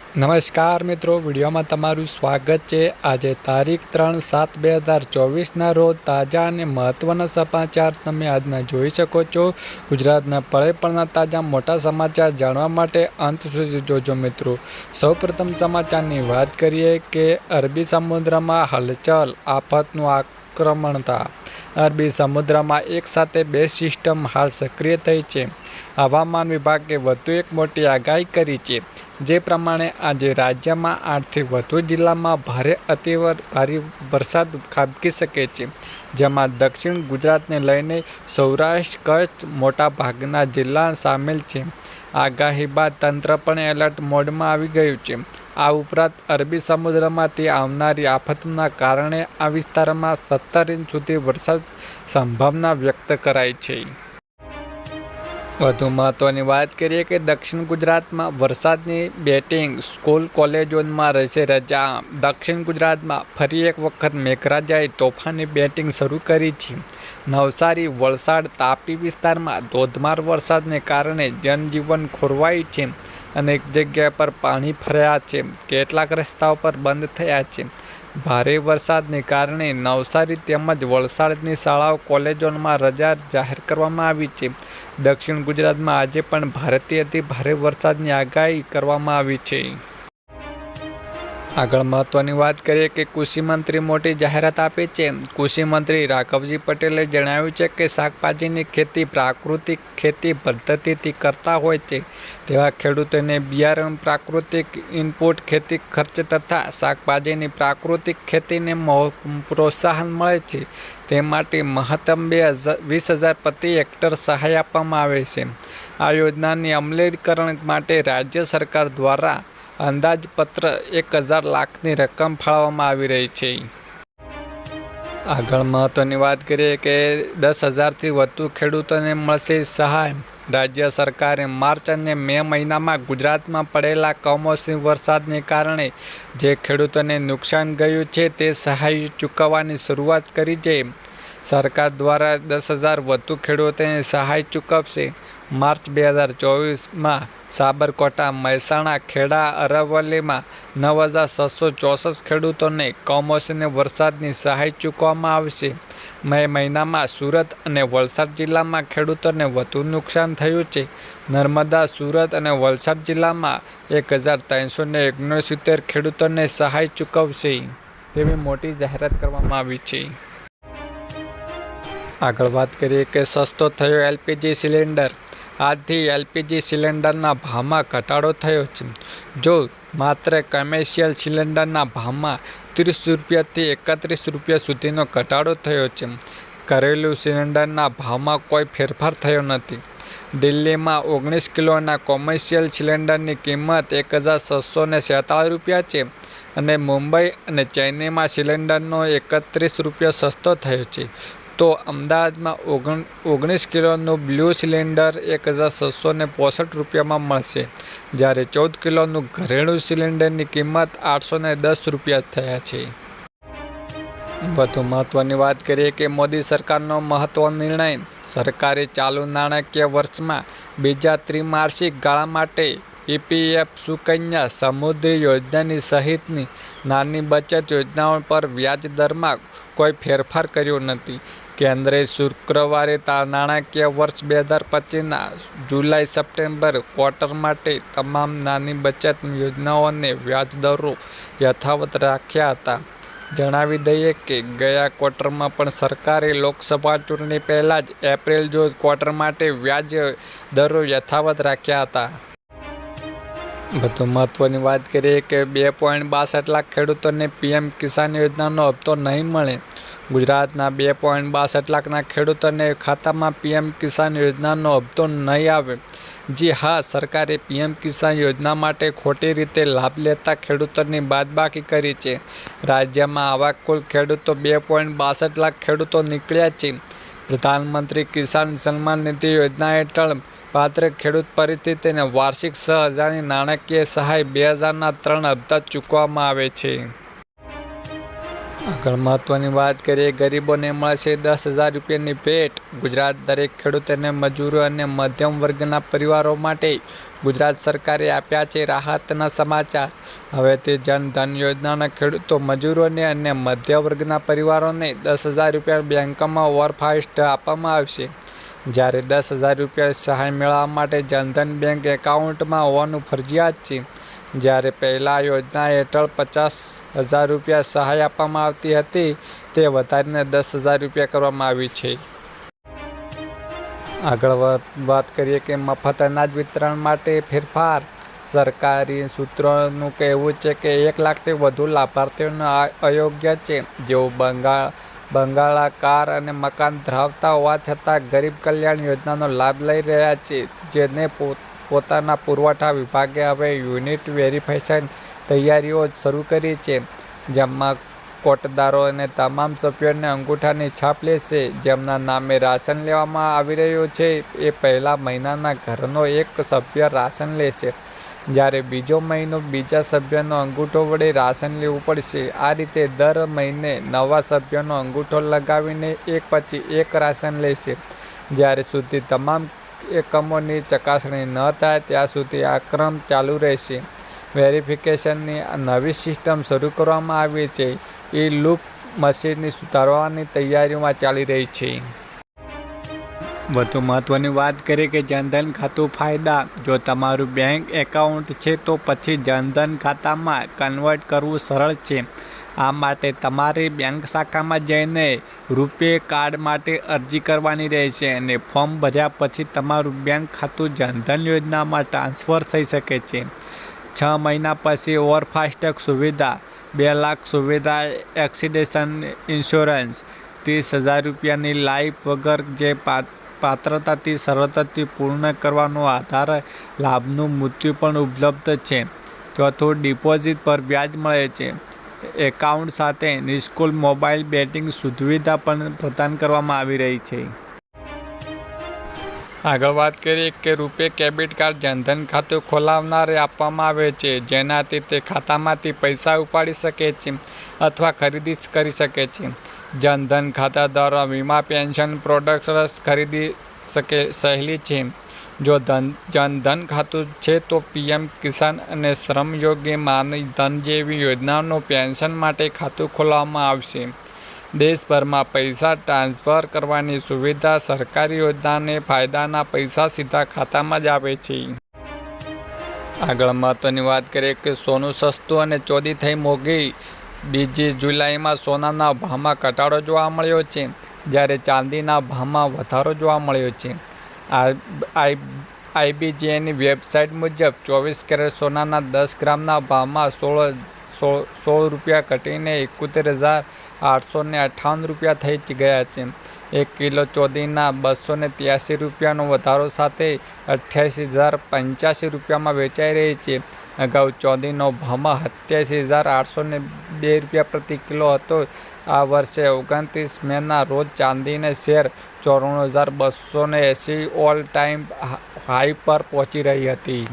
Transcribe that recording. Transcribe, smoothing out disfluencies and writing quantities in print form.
નમસ્કાર મિત્રો, વિડીયોમાં તમારું સ્વાગત છે। આજે તારીખ 3/7/2024 રોજ તાજા અને મહત્વના સમાચાર તમે આજના જોઈ શકો છો। ગુજરાતના પળે પળના તાજા મોટા સમાચાર જાણવા માટે અંત સુધી જોજો મિત્રો। સૌપ્રથમ સમાચારની વાત કરીએ કે અરબી સમુદ્રમાં હલચલ, આફતનું આક્રમણતા। અરબી સમુદ્રમાં એક સાથે બે સિસ્ટમ હાલ સક્રિય થઈ છે। હવામાન વિભાગે વધુ એક મોટી આગાહી કરી છે, જે પ્રમાણે આજે રાજ્યમાં 8થી વધુ જિલ્લામાં ભારે અતિ ભારે વરસાદ ખાબકી શકે છે, જેમાં દક્ષિણ ગુજરાતને લઈને સૌરાષ્ટ્ર, કચ્છ મોટાભાગના જિલ્લા સામેલ છે। આગાહી બાદ તંત્ર પણ એલર્ટ મોડમાં આવી ગયું છે। આ ઉપરાંત અરબી સમુદ્રમાંથી આવનારી આફતના કારણે આ વિસ્તારમાં 17 ઇંચ સુધી વરસાદ સંભાવના વ્યક્ત કરાઈ છે। વધુ મહત્વની વાત કરીએ કે દક્ષિણ ગુજરાતમાં વરસાદની બેટિંગ, સ્કૂલ કોલેજોમાં રહેશે રજા। દક્ષિણ ગુજરાતમાં ફરી એક વખત મેઘરાજાએ તોફાની બેટિંગ શરૂ કરી છે। નવસારી, વલસાડ, તાપી વિસ્તારમાં ધોધમાર વરસાદને કારણે જનજીવન ખોરવાયું છે। અનેક જગ્યા પર પાણી ભરાયા છે, કેટલાક રસ્તાઓ પર બંધ થયા છે। ભારે વરસાદને કારણે નવસારી તેમજ વલસાડની શાળાઓ કોલેજોમાં રજા જાહેર કરવામાં આવી છે। દક્ષિણ ગુજરાતમાં આજે પણ ભારેથી અતિ ભારે વરસાદની આગાહી કરવામાં આવી છે। આગળ મહત્વની વાત કરીએ કે કૃષિ મંત્રી મોટી જાહેરાત આપી છે। કૃષિ મંત્રી રાઘવજી પટેલે જણાવ્યું છે કે શાકભાજીની ખેતી પ્રાકૃતિક ખેતી પદ્ધતિથી કરતા હોય છે તેવા ખેડૂતોને બિયારણ, પ્રાકૃતિક ઇનપુટ, ખેતી ખર્ચ તથા શાકભાજીની પ્રાકૃતિક ખેતીને પ્રોત્સાહન મળે છે, તે માટે મહત્તમ 20,000 પ્રતિ હેક્ટર સહાય આપવામાં આવે છે। આ યોજનાની અમલીકરણ માટે રાજ્ય સરકાર દ્વારા અંદાજપત્ર 1,000 લાખની રકમ ફાળવવામાં આવી રહી છે। આગળ મહત્વની વાત કરીએ કે 10,000થી વધુ ખેડૂતોને મળશે સહાય। રાજ્ય સરકારે માર્ચ અને મે મહિનામાં ગુજરાતમાં પડેલા કમોસમી વરસાદને કારણે જે ખેડૂતોને નુકસાન ગયું છે તે સહાય ચૂકવવાની શરૂઆત કરી છે। સરકાર દ્વારા 10,000 વધુ ખેડૂતોને સહાય ચૂકવશે। માર્ચ 2024માં સાબરકાંઠા, મહેસાણા, ખેડા, અરવલ્લીમાં 9,664 ખેડૂતોને કમોસમી વરસાદની સહાય ચૂકવવામાં આવશે। મે મહિનામાં સુરત અને વલસાડ જિલ્લામાં ખેડૂતોને વધુ નુકસાન થયું છે। નર્મદા, સુરત અને વલસાડ જિલ્લામાં 1,369 ખેડૂતોને સહાય ચૂકવશે તેવી મોટી જાહેરાત કરવામાં આવી છે। આગળ વાત કરીએ કે સસ્તો થયો એલપીજી સિલિન્ડર। આજથી એલપીજી સિલિન્ડરના ભાવમાં ઘટાડો થયો છે। જો માત્ર કમર્શિયલ સિલિન્ડરના ભાવમાં 30 રૂપિયાથી 31 રૂપિયા સુધીનો ઘટાડો થયો છે। ઘરેલું સિલિન્ડરના ભાવમાં કોઈ ફેરફાર થયો નથી। દિલ્હીમાં 19 કિલોના કોમર્શિયલ સિલિન્ડરની કિંમત 1,647 રૂપિયા છે અને મુંબઈ અને ચેન્નઈમાં સિલિન્ડરનો 31 રૂપિયા સસ્તો થયો છે। તો અમદાવાદમાં 19 કિલોનું બ્લુ સિલિન્ડર 1,665 રૂપિયામાં મળશે, જ્યારે 14 કિલોનું ઘરેલું સિલિન્ડરની કિંમત 810 રૂપિયા થયા છે। વધુ મહત્વની વાત કરીએ કે મોદી સરકારનો મહત્વનો નિર્ણય। સરકારે ચાલુ નાણાકીય વર્ષમાં બીજા ત્રિમાસિક ગાળા માટે ઈપીએફ, સુકન્યા સમૃદ્ધિ યોજનાની સહિતની નાની બચત યોજનાઓ પર વ્યાજ દરમાં કોઈ ફેરફાર કર્યો નથી। કેન્દ્રે શુક્રવારે નાણાકીય વર્ષ 2025ના જુલાઈ-સપ્ટેમ્બર ક્વાર્ટર માટે તમામ નાની બચત યોજનાઓને વ્યાજદરો યથાવત રાખ્યા હતા। જણાવી દઈએ કે ગયા ક્વાર્ટરમાં પણ સરકારે લોકસભા ચૂંટણી પહેલાં જ એપ્રિલ ક્વાર્ટર માટે વ્યાજ દરો યથાવત રાખ્યા હતા। વધુ મહત્વની વાત કરીએ કે 2.62 લાખ ખેડૂતોને પીએમ કિસાન યોજનાનો હપ્તો નહીં મળે। ગુજરાતના 2.62 લાખના ખેડૂતોને ખાતામાં પીએમ કિસાન યોજનાનો હપ્તો નહીં આવે। જી હા, સરકારે પીએમ કિસાન યોજના માટે ખોટી રીતે લાભ લેતા ખેડૂતોની બાદબાકી કરી છે। રાજ્યમાં આવા કુલ ખેડૂતો 2.62 લાખ ખેડૂતો નીકળ્યા છે। પ્રધાનમંત્રી કિસાન સન્માન નિધિ યોજના હેઠળ પાત્ર ખેડૂત પરિસ્થિતિને વાર્ષિક 6,000ની નાણાકીય સહાય 2000ના 3 હપ્તા ચૂકવવામાં આવે છે। આગળ મહત્વની વાત કરીએ, ગરીબોને મળશે 10,000 રૂપિયાની ભેટ। ગુજરાત દરેક ખેડૂતોને, મજૂરો અને મધ્યમ વર્ગના પરિવારો માટે ગુજરાત સરકારે આપ્યા છે રાહતના સમાચાર. હવેથી જનધન યોજનાના ખેડૂતો, મજૂરોને અને મધ્ય વર્ગના પરિવારોને 10,000 રૂપિયા બેંકમાં ઓવરફાસ્ટ આપવામાં આવશે. જ્યારે 10,000 રૂપિયા સહાય મેળવવા માટે જનધન બેંક એકાઉન્ટમાં હોવાનું ફરજિયાત છે. જ્યારે પહેલા યોજના હેઠળ 50,000 રૂપિયા સહાય આપવામાં આવતી હતી, તે વધારીને 10,000 રૂપિયા કરવામાં આવી છે. આગળ વાત કરીએ કે મફત અનાજ વિતરણ માટે ફેરફાર. સરકારી સૂત્રોનું કહેવું છે કે 1 લાખથી વધુ લાભાર્થીઓને અયોગ્ય છે, જેઓ બંગાળાકાર અને મકાન ધરાવતા હોવા છતાં ગરીબ કલ્યાણ યોજનાનો લાભ લઈ રહ્યા છે. જેને પોતાના પુરવઠા વિભાગે હવે યુનિટ વેરિફિકેશન તૈયારીઓ શરૂ કરી છે, જેમાં કોટદારો અને તમામ સભ્યોને અંગૂઠાની છાપ લેશે. જેમના નામે રાશન લેવામાં આવી રહ્યું છે, એ પહેલા મહિનાના ઘરનો એક સભ્ય રાશન લેશે, જ્યારે બીજો મહિનો બીજા સભ્યનો અંગૂઠો વડે રાશન લેવું પડશે. આ રીતે દર મહિને નવા સભ્યનો અંગૂઠો લગાવીને એક પછી એક રાશન લેશે. જ્યાં સુધી તમામ એકમોની ચકાસણી ન થાય ત્યાં સુધી આ ક્રમ ચાલુ રહેશે. વેરિફિકેશનની નવી સિસ્ટમ શરૂ કરવામાં આવી છે. લૂપ મશીનની સુધારવાની તૈયારીઓમાં ચાલી રહી છે. વધુ મહત્વની વાત કરીએ કે જનધન ખાતું ફાયદા. જો તમારું બેંક એકાઉન્ટ છે તો પછી જનધન ખાતામાં કન્વર્ટ કરવું સરળ છે. આ માટે તમારી બેંક શાખામાં જઈને રૂપે કાર્ડ માટે અરજી કરવાની રહેશે અને ફોર્મ ભર્યા પછી તમારું બેંક ખાતું જનધન યોજનામાં ટ્રાન્સફર થઈ શકે છે. 6 મહિના પછી ઓવરફાસ્ટ સુવિધા, 2 લાખ સુવિધા, એક્સિડેશન ઇન્સ્યોરન્સ, 30,000 રૂપિયાની લાઈફ વગર જે પાત્રતાથી સરળતાથી પૂર્ણ કરવાનો આધાર લાભનું મૃત્યુ પણ ઉપલબ્ધ છે. ચોથું, ડિપોઝિટ પર વ્યાજ મળે છે. એકાઉન્ટ સાથે નિઃશુલ્ક મોબાઈલ બેન્કિંગ સુવિધા પણ પ્રદાન કરવામાં આવી રહી છે. આગળ વાત કરીએ કે રૂપે ડેબિટ કાર્ડ જનધન ખાતું ખોલાવનારે આપવામાં આવે છે, જેનાથી તે ખાતામાંથી પૈસા ઉપાડી શકે છે અથવા ખરીદી કરી શકે છે. જનધન ખાતા દ્વારા વીમા, પેન્શન પ્રોડક્ટ્સ ખરીદી સહેલી છે. જો જનધન ખાતું છે તો PM કિસાન અને શ્રમયોગી માનધન જેવી યોજનાઓનું પેન્શન માટે ખાતું ખોલવામાં આવશે. દેશભરમાં પૈસા ટ્રાન્સફર કરવાની સુવિધા. સરકારી યોજનાને ફાયદાના પૈસા સીધા ખાતામાં જ આવે છે. આગળ મહત્વની વાત કરીએ કે સોનું સસ્તું અને ચોરી થઈ મોંઘી. 2 જુલાઈમાં સોનાના ભાવમાં ઘટાડો જોવા મળ્યો છે, જ્યારે ચાંદીના ભાવમાં વધારો જોવા મળ્યો છે. IBJની વેબસાઇટ મુજબ 24 કેરેટ સોનાના 10 ગ્રામના ભાવમાં 16 રૂપિયા ઘટીને 71,858 રૂપિયા થઈ ગયા છે. 1 કિલો ચાંદીના 283 રૂપિયાનો વધારો સાથે 88,085 રૂપિયામાં વેચાઈ રહી છે. અગાઉ ચાંદીનો ભાવમાં 87,802 રૂપિયા પ્રતિ કિલો હતો. આ વર્ષે 29 મેના રોજ ચાંદીના શેર 94,280 ઓલ ટાઈમ હાઈ પર પહોંચી રહી હતી.